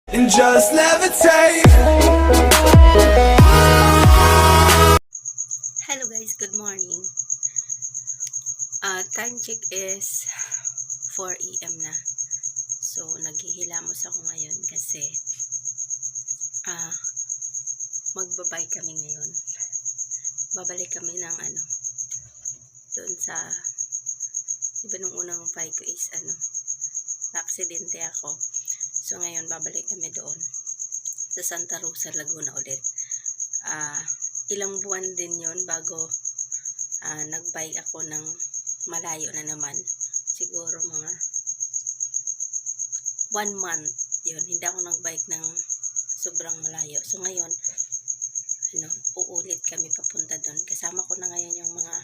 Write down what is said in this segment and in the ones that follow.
and just levitate. Hello guys, good morning. Time check is 4 AM na. So naghihilamos ako ngayon kasi magbabay kami ngayon. Babalik kami ng doon sa, diba nung unang bike ko is na-aksidente ako. So ngayon babalik kami doon sa Santa Rosa, Laguna ulit. Ilang buwan din yon bago nagbike ako ng malayo na naman. Siguro mga 1 month yun. Hindi ako nagbike ng sobrang malayo. So ngayon uulit kami papunta doon. Kasama ko na ngayon yung mga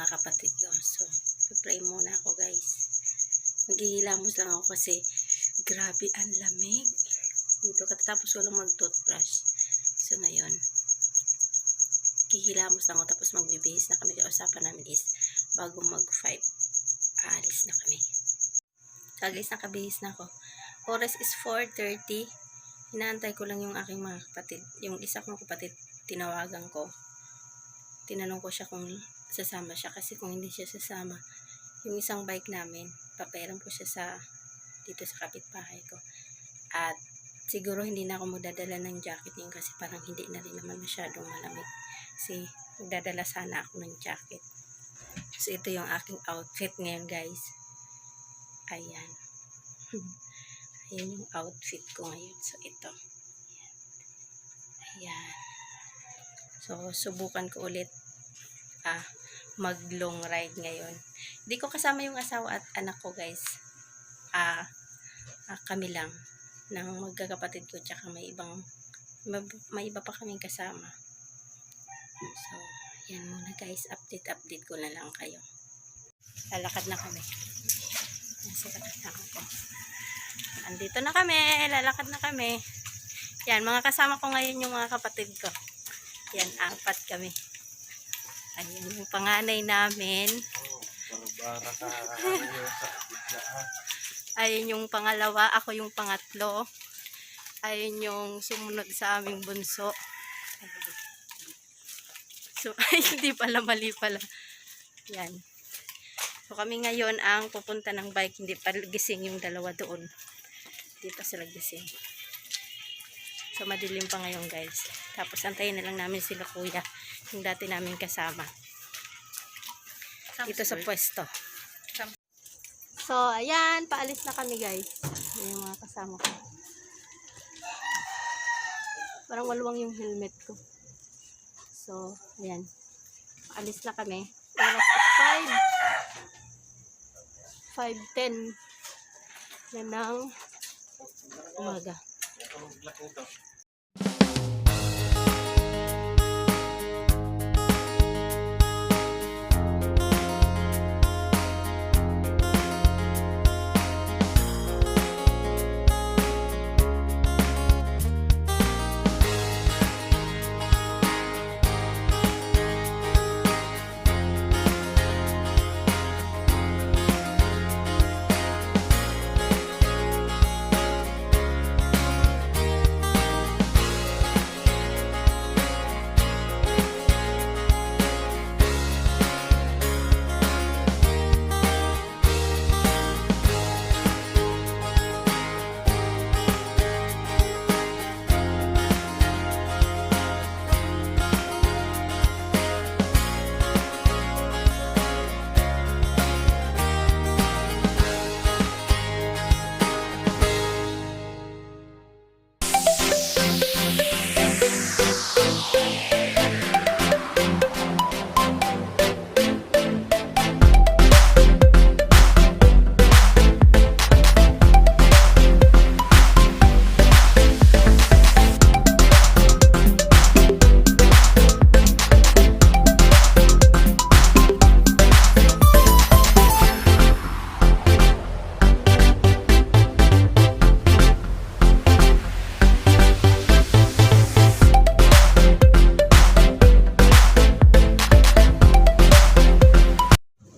kapatid ko. So pray muna ako guys. Maghihilamos lang ako kasi grabe ang lamig dito. Katapos ko lang mag-toothbrush. So ngayon hihilamos lang ako, tapos magbibihis na kami. Usapan namin is bago mag-5 aalis na kami. So guys, nakabihis na ako. Oras is 4:30. Inaantay ko lang yung aking mga kapatid. Yung isa kong kapatid, tinawagan ko. Tinanong ko siya kung sasama siya. Kasi kung hindi siya sasama, yung isang bike namin, papairam ko siya dito sa kapitbahay ko. At siguro hindi na ako magdadala ng jacket niya kasi parang hindi na rin naman masyadong malamig. Kasi magdadala sana ako ng jacket. So ito yung aking outfit ngayon guys. Ayan. Ayan yung outfit ko ngayon. So ito. Ayan. So subukan ko ulit mag long ride ngayon. Hindi ko kasama yung asawa at anak ko guys. Kami lang ng magkakapatid ko, tsaka may iba pa kaming kasama. So yan muna guys, update ko na lang kayo. Lalakad na kami. Andito na kami, lalakad na kami. Yan, mga kasama ko ngayon yung mga kapatid ko. Yan, 4 kami. Ayun yung panganay namin. Ayun yung pangalawa, ako yung pangatlo. Ayun yung sumunod sa aming bunso. So, ay, hindi pala, mali pala. Yan. So, kami ngayon ang pupunta ng bike. Hindi pa gising yung dalawa doon. Hindi pa sila gising. So, madilim pa ngayon guys. Tapos, antayin na lang namin sila kuya. Yung dati namin kasama. Dito sa pwesto. So, ayan. Paalis na kami guys. Yan yung mga kasama ko. Parang waluwang yung helmet ko. So, ayan. Paalis na kami. Oras is 5:10 yan ng umaga.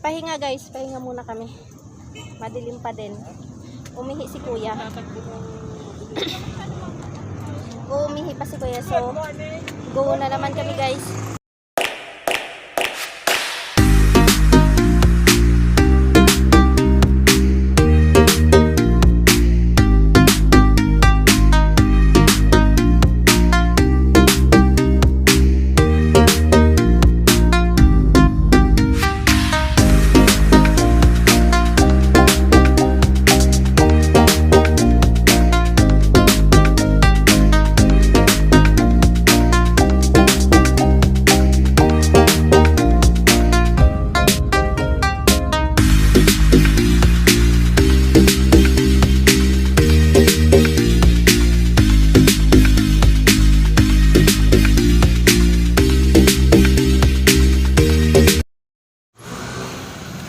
Pahinga guys, pahinga muna kami. Madilim pa din. Umihi si kuya. Umihi pa si kuya. So, go na naman kami guys.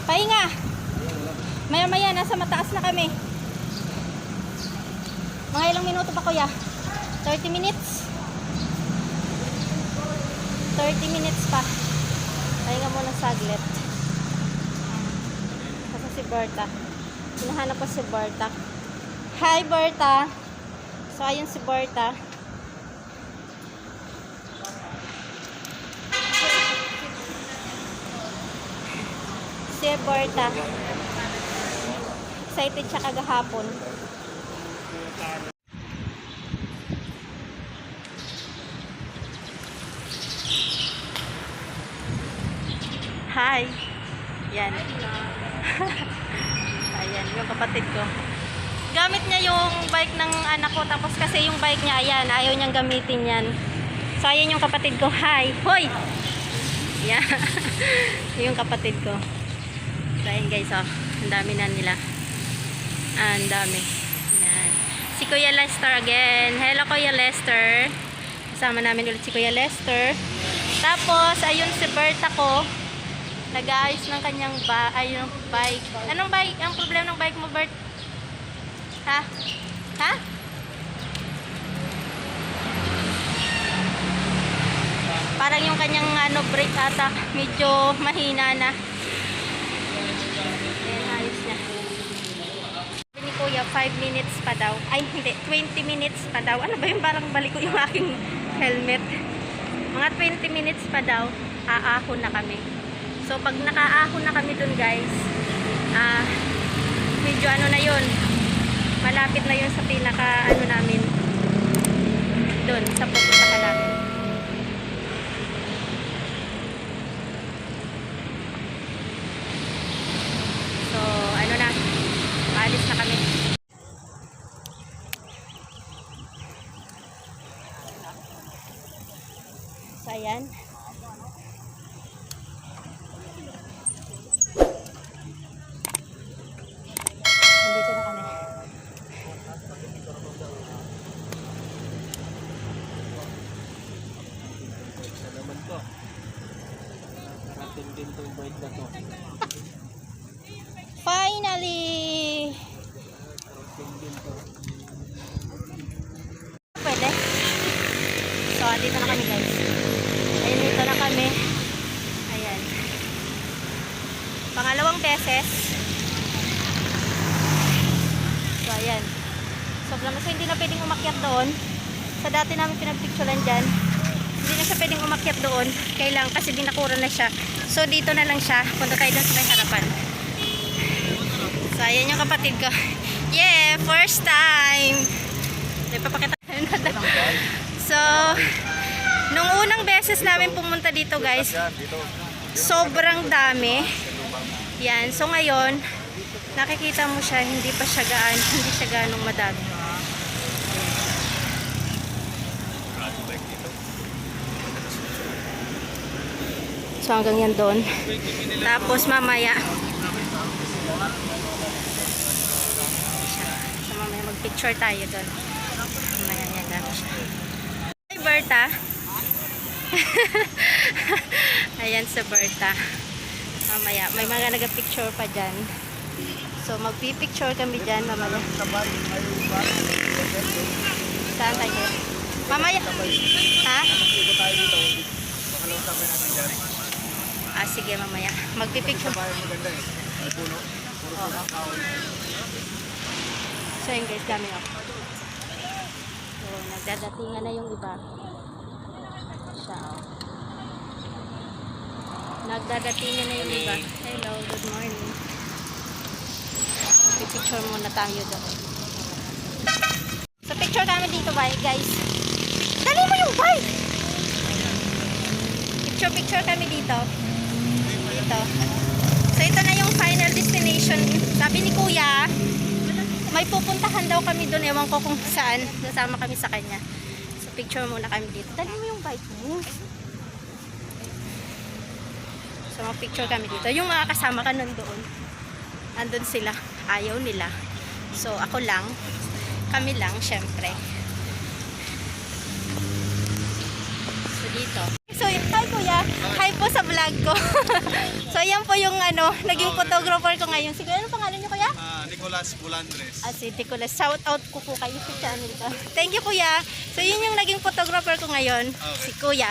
Pahinga. Maya-maya, nasa mataas na kami. Mga ilang minuto pa kuya? 30 minutes? 30 minutes pa. Pahinga muna saglit. Kasi si Berta. Hinahanap ko si Berta. Hi Berta. So ayun si Berta. Si Berta. Excited siya kagahapon. Hi. Yan. Ayan, yung kapatid ko. Gamit niya yung bike ng anak ko. Tapos kasi yung bike niya, ayan, ayaw niyang gamitin yan. So, ayan yung kapatid ko. Hi. Hoy! Yan. Yung kapatid ko. So, ayan guys, oh. Ang dami na nila. Ang dami. Yan. Si Kuya Lester again. Hello, Kuya Lester. Kasama namin ulit si Kuya Lester. Tapos, ayun si Berta ko. Nag-aayos ng kanyang yung bike. Anong bike? Ang problema ng bike mo, Bert? Ha? Ha? Parang yung kanyang brake ata medyo mahina na. Ayan, ayos niya. Sabi ni Kuya, 5 minutes pa daw. Ay, hindi. 20 minutes pa daw. Ano ba yung parang balik ko yung aking helmet? Mga 20 minutes pa daw. Aahon na kami. So, pag nakaahon na kami dun guys, medyo ano na yun, malapit na yun sa pinaka, ano namin, dun, sa pupuntahan namin. So, ano na, paalis na kami. So, ayan. Dito na kami. naman to. Narating din tong bike na to. Finally! Narating din to. Pwede. So, dito na kami guys. Ayun, dito na kami. Ayan. Pangalawang beses. So, ayan. Sobrang kasi hindi na pwedeng umakyat doon. Sa dati namin pinagpicturean dyan, hindi na siya pwedeng umakyat doon. Kailangan kasi binakura na siya. So, dito na lang siya. Punta tayo doon sa may harapan. So, ayan yung kapatid ko. Yeah! First time! Ipapakita na. So, nung unang beses namin pumunta dito guys, sobrang dami. Yan. So, ngayon, nakikita mo siya, hindi siya ganong madami. So, hanggang yan doon. Tapos, mamaya, mag-picture tayo doon. Mamaya yan dami siya. Hi, Berta. Ayan si Berta. Mamaya, may mga nag-picture pa dyan. So, magpipicture kami dyan mamaya. Saan tayo? Mamaya. Ha? Ah, sige, mamaya. Magpipicture. Oo. So yun guys, dami ako. So, nagdadatingan na yung iba. Siya, oh. Nagdadatingan na yung iba. Hello, good morning. Picture muna tayo doon. So, picture kami dito, bye, guys. Dali mo yung bike! Picture kami dito. Dito. So, ito na yung final destination. Sabi ni Kuya, may pupuntahan daw kami doon. Ewan ko kung saan. Nasama kami sa kanya. So, picture muna kami dito. Dali mo yung bike mo. So, mag-picture kami dito. Yung mga kasama ka nandoon. Andun sila. Ayaw nila. So, ako lang. Kami lang, syempre. So, dito. So, hi Kuya. Hi po sa vlog ko. So, yan po yung naging photographer ko ngayon. Sige, ano pangalan niyo Kuya? Nicolas Bulandres. Si Nicolas. Shout out ko po kayo sa channel ko. Thank you Kuya. So, yun yung naging photographer ko ngayon. Okay. Si Kuya.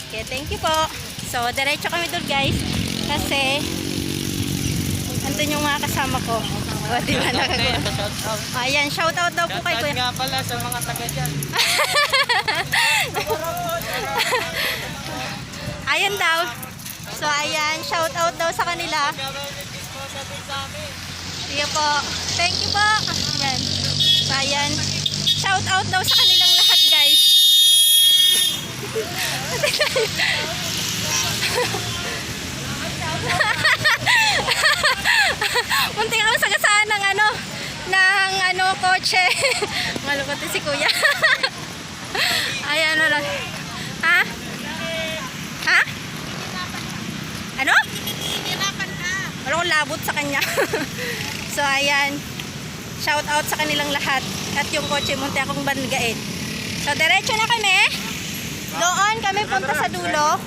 Okay, thank you po. So, diretso kami doon guys. Kasi, andun yung mga kasama ko. O, diba? Ayan, shout out daw po kay Kuya. Nga pala sa mga taga dyan. Ayan daw. So, ayan, shout out daw sa kanila. Sige po. Thank you po. Ayan. So, ayan. Shout out daw sa kanilang lahat, guys. Munting ako sagasaan ng kotse. Malukot si Kuya. Ayan, wala. Ha? Ha? Ano? Wala akong labot sa kanya. So, ayan. Shout out sa kanilang lahat. At yung kotse, munti akong bangain. So, diretso na kami. Doon kami punta sa dulo.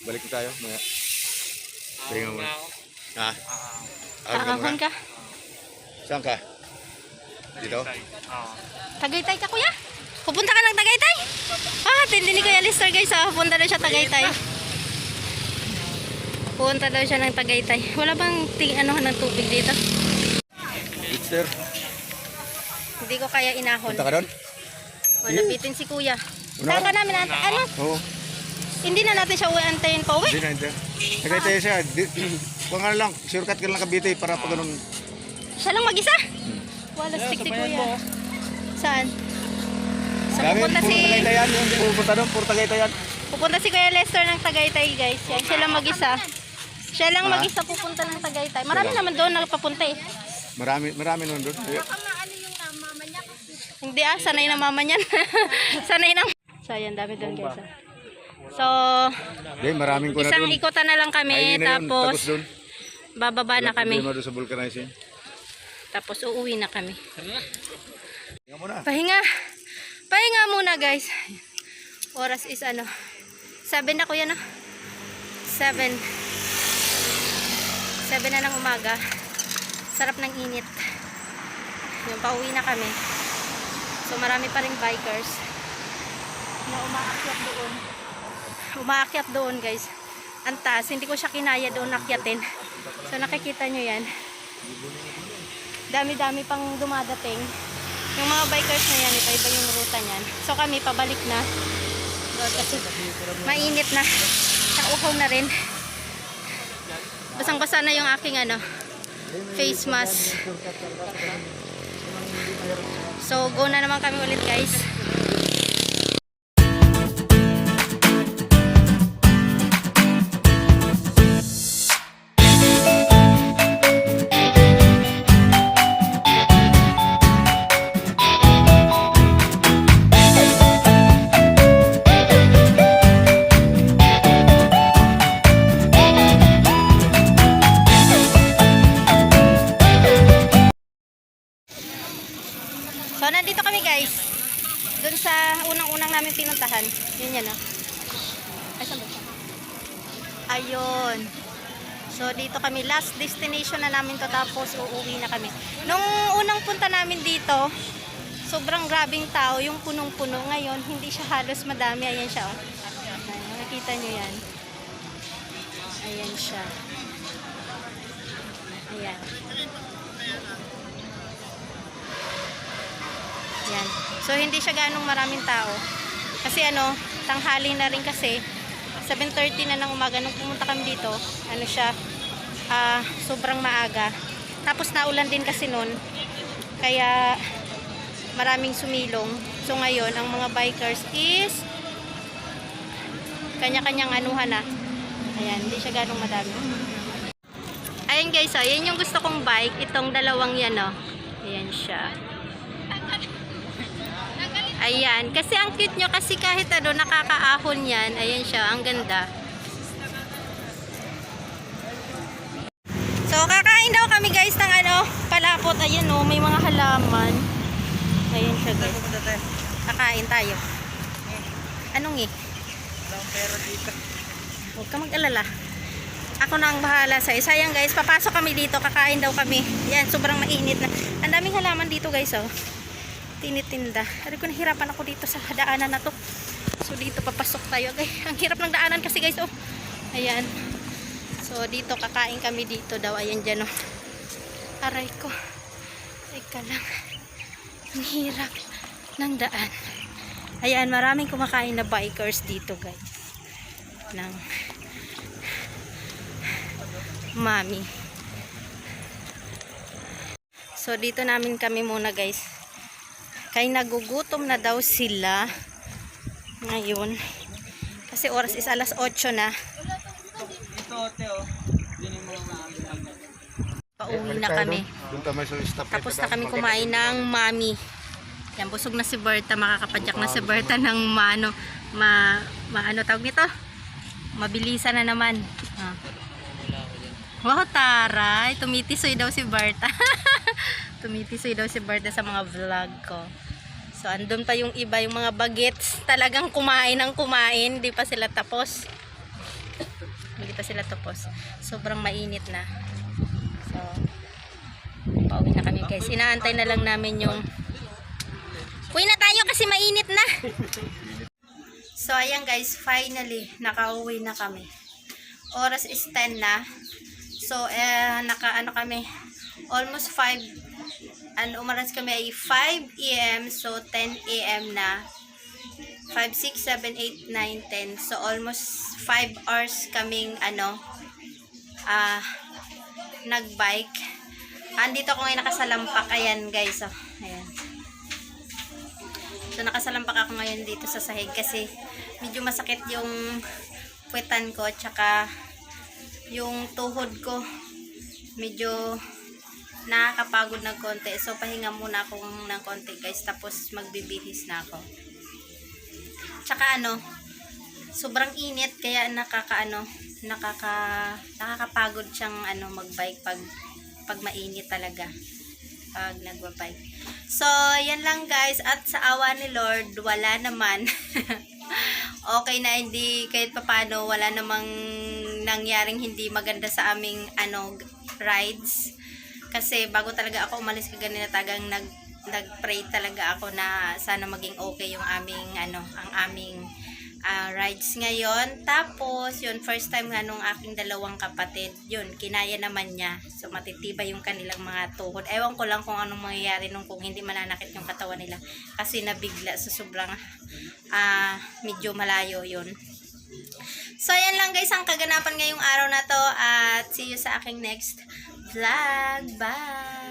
Balik na tayo, mga. Tingnan mo. Ha? Kakahon ka? Saan ka? Dito? Tagaytay ka Kuya? Pupunta ka ng Tagaytay? Tindi ni Kuya Lister guys pupunta daw siya Tagaytay. Pupunta daw siya ng Tagaytay. Wala bang ng tubig dito? Mister, Hindi ko kaya inahon. punta ka doon? Lapitin si Kuya. Una Saan ka? ka namin ano? Oo. Hindi na natin siya antayin pa uwi. Hindi na, hindi. Nagkita siya. Kung ano lang, shortcut ka lang Cavite para pag ganun. Siya lang mag-isa? Wala stick si Kuya. Saan? So pupunta puro Tagaytay yan. Yung pupunta doon, puro Tagaytay yan. Pupunta si Kuya Lester ng Tagaytay guys. Yan, siya lang mag-isa. Siya lang mag-isa pupunta ng Tagaytay. Marami naman doon nagpapunta eh. Marami naman doon. Hindi sanay na mama niyan. Sanay na. So ayan, dami doon guys. So, Hindi, maraming ko na isang doon. ikutan na lang kami. Ayun na yun, Tapos, tapos doon. bababa na kami. Problema doon sa vulcanizing. Tapos, uuwi na kami. Tingnan mo na. Pahinga. Pahinga muna guys. Oras is 7 na Kuya no? 7 na ng umaga. Sarap ng init. Yung pauwi na kami. So marami pa ring bikers na umaakyat doon guys. Ang taas. Hindi ko siya kinaya doon akyatin. So nakikita nyo yan. Dami-dami pang dumadating. Yung mga bikers na yan, iba-iba yung ruta niyan. So kami pabalik na. Kasi mainit na. Nauhaw na rin. Basang-basa na yung aking face mask. So go na naman kami ulit guys. Ay, saan ba siya? Ayun. So, dito kami. Last destination na namin to. Tapos, uuwi na kami. Nung unang punta namin dito, sobrang grabing tao. Yung punong-puno. Ngayon, hindi siya halos madami. Ayan siya, oh. Ayan, nakikita nyo yan. Ayan siya. Ayan. Ayan. So, hindi siya ganong maraming tao. Kasi ano, tanghali na rin kasi. 7:30 na ng umaga nung pumunta kami dito. Ano siya, sobrang maaga. Tapos naulan din kasi noon. Kaya maraming sumilong. So ngayon, ang mga bikers is kanya-kanyang anuhan na. Ayan, hindi siya ganong madami. Ayan guys, oh, yan yung gusto kong bike. Itong dalawang yan, oh. Ayan siya. Ayan, kasi ang cute nyo kasi kahit ano, nakakaahon yan. Ayan siya, ang ganda. So, kakain daw kami guys ng ano, palapot. Ayan o, may mga halaman. Ayan siya guys. Kakain tayo. Anong Walang pera dito. Huwag ka mag-alala. Ako na ang bahala sa'yo. Sayang guys, papasok kami dito, kakain daw kami. Yan, sobrang mainit na. Ang daming halaman dito guys, oh. Tinitinda. Ari ko, nahirapan ako dito sa daanan na to. So dito papasok tayo. Ay, ang hirap ng daanan kasi guys, oh. Ayan. So dito kakain kami dito daw. Ayan dyan, oh. Aray ko. Teka lang. Ang hirap ng daan. Ayan, maraming kumakain na bikers dito guys. Ng mami. So dito namin kami muna guys. Kaya nagugutom na daw sila ngayon. Kasi oras is alas 8 na. Ito, ote, oh. Yun yung mga Pauwi na kami. Doon kami sa stop. Tapos na kami kumain ng mami. Yan, busog na si Berta. Makakapadyak na si Berta ng ano tawag nito? Mabilisan na naman. Wow, taray. Tumitisoy daw si Berta. Tumitisoy daw si Berta sa mga vlog ko. So, andun pa yung iba, yung mga bagets. Talagang kumain ng kumain. Hindi pa sila tapos. Hindi pa sila tapos. Sobrang mainit na. So, pauwi na kami guys. Inaantay na lang namin yung uwi na tayo kasi mainit na. So, ayan guys. Finally, nakauwi na kami. Oras is 10 na. So, naka-ano kami, almost 5, umaras kami ay 5 AM, so 10 AM na. 5, 6, 7, 8, 9, 10. So, almost 5 hours kaming, nagbike. Andito ako ngayon nakasalampak. Ayan, guys, oh. Ayan. So, nakasalampak ako ngayon dito sa sahig kasi medyo masakit yung puwetan ko, tsaka yung tuhod ko medyo nakakapagod ng konti. So, pahinga muna ako ng konti guys. Tapos, magbibihis na ako. Tsaka sobrang init. Kaya nakakapagod siyang magbike pag mainit talaga. Pag nagbabike. So, yan lang guys. At sa awa ni Lord, wala naman. Okay na, hindi kahit papano, wala namang nangyaring hindi maganda sa aming rides. Kasi bago talaga ako umalis kaganina, tagang nag-pray talaga ako na sana maging okay yung aming ang aming rides ngayon. Tapos yun, first time nga nung aking dalawang kapatid, yun, kinaya naman niya. So matitibay yung kanilang mga tuhod. Ewan ko lang kung anong mangyayari kung hindi mananakit yung katawan nila. Kasi nabigla sa sobrang medyo malayo yun. So yan lang guys ang kaganapan ngayong araw na to. At see you sa aking next vlog. Bye!